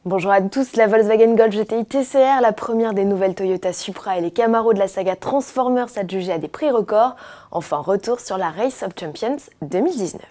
Bonjour à tous, la Volkswagen Golf GTI TCR, la première des nouvelles Toyota Supra et les Camaro de la saga Transformers adjugés à des prix records. Enfin, retour sur la Race of Champions 2019.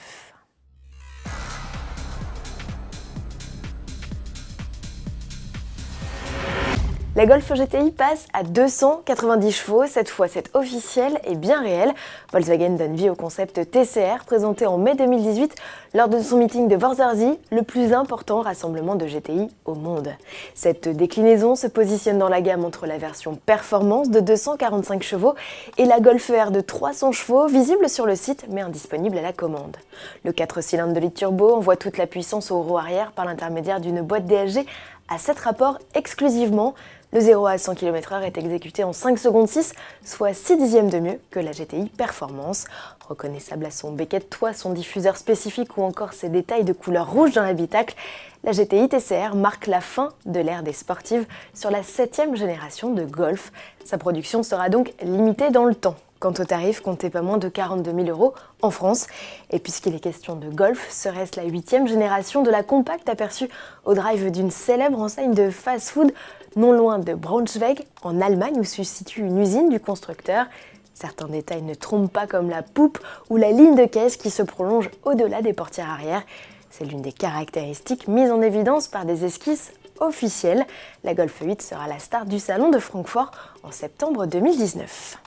La Golf GTI passe à 290 chevaux, cette fois c'est officiel et bien réel. Volkswagen donne vie au concept TCR présenté en mai 2018 lors de son meeting de Worzersee, le plus important rassemblement de GTI au monde. Cette déclinaison se positionne dans la gamme entre la version performance de 245 chevaux et la Golf R de 300 chevaux, visible sur le site mais indisponible à la commande. Le 4 cylindres de litre turbo envoie toute la puissance au roue arrière par l'intermédiaire d'une boîte DSG à 7 rapports exclusivement. Le 0 à 100 km/h est exécuté en 5 secondes 6, soit 6 dixièmes de mieux que la GTI Performance. Reconnaissable à son becquet de toit, son diffuseur spécifique ou encore ses détails de couleur rouge dans l'habitacle, la GTI TCR marque la fin de l'ère des sportives sur la 7e génération de Golf. Sa production sera donc limitée dans le temps. Quant au tarif, comptez pas moins de 42 000 € en France. Et puisqu'il est question de Golf, serait-ce la 8e génération de la compacte aperçue au drive d'une célèbre enseigne de fast-food non loin de Braunschweig, en Allemagne, où se situe une usine du constructeur. Certains détails ne trompent pas, comme la poupe ou la ligne de caisse qui se prolonge au-delà des portières arrière. C'est l'une des caractéristiques mises en évidence par des esquisses officielles. La Golf 8 sera la star du salon de Francfort en septembre 2019.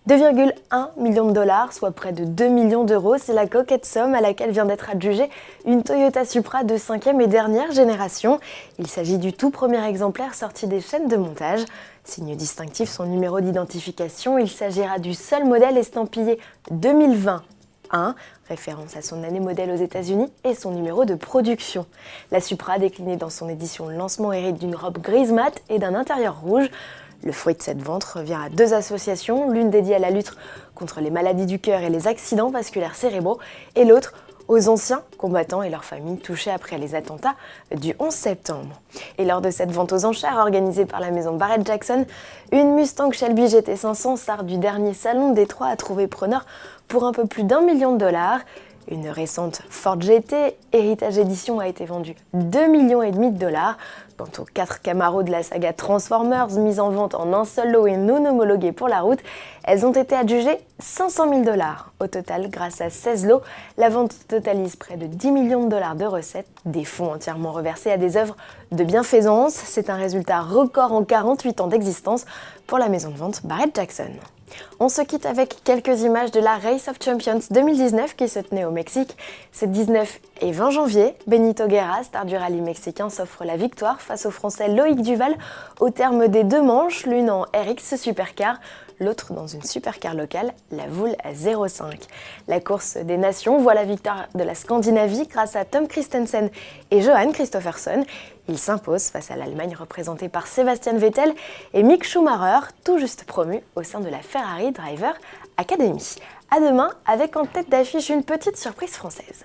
2,1 millions de $, soit près de 2 millions d'euros, c'est la coquette somme à laquelle vient d'être adjugée une Toyota Supra de 5e et dernière génération. Il s'agit du tout premier exemplaire sorti des chaînes de montage. Signe distinctif, son numéro d'identification, il s'agira du seul modèle estampillé 2021, référence à son année modèle aux États-Unis et son numéro de production. La Supra, déclinée dans son édition lancement, hérite d'une robe grise mat et d'un intérieur rouge. Le fruit de cette vente revient à deux associations, l'une dédiée à la lutte contre les maladies du cœur et les accidents vasculaires cérébraux, et l'autre aux anciens combattants et leurs familles touchés après les attentats du 11 septembre. Et lors de cette vente aux enchères organisée par la maison Barrett-Jackson, une Mustang Shelby GT500, star du dernier salon de Détroit, a trouvé preneur pour un peu plus d'1 million de $. Une récente Ford GT Heritage Edition a été vendue 2,5 millions de $. Quant aux 4 Camaro de la saga Transformers, mises en vente en un seul lot et non homologuées pour la route, elles ont été adjugées 500 000 $. Au total, grâce à 16 lots, la vente totalise près de 10 millions de $ de recettes, des fonds entièrement reversés à des œuvres de bienfaisance. C'est un résultat record en 48 ans d'existence pour la maison de vente Barrett-Jackson. On se quitte avec quelques images de la Race of Champions 2019 qui se tenait au Mexique. C'est 19 et 20 janvier. Benito Guerra, star du rallye mexicain, s'offre la victoire face au Français Loïc Duval au terme des 2 manches, l'une en RX Supercar, l'autre dans une supercar locale, la Voule 05. La course des nations voit la victoire de la Scandinavie grâce à Tom Kristensen et Johan Kristoffersson. Il s'impose face à l'Allemagne représentée par Sebastian Vettel et Mick Schumacher, tout juste promu au sein de la Ferrari Driver Academy. À demain avec en tête d'affiche une petite surprise française.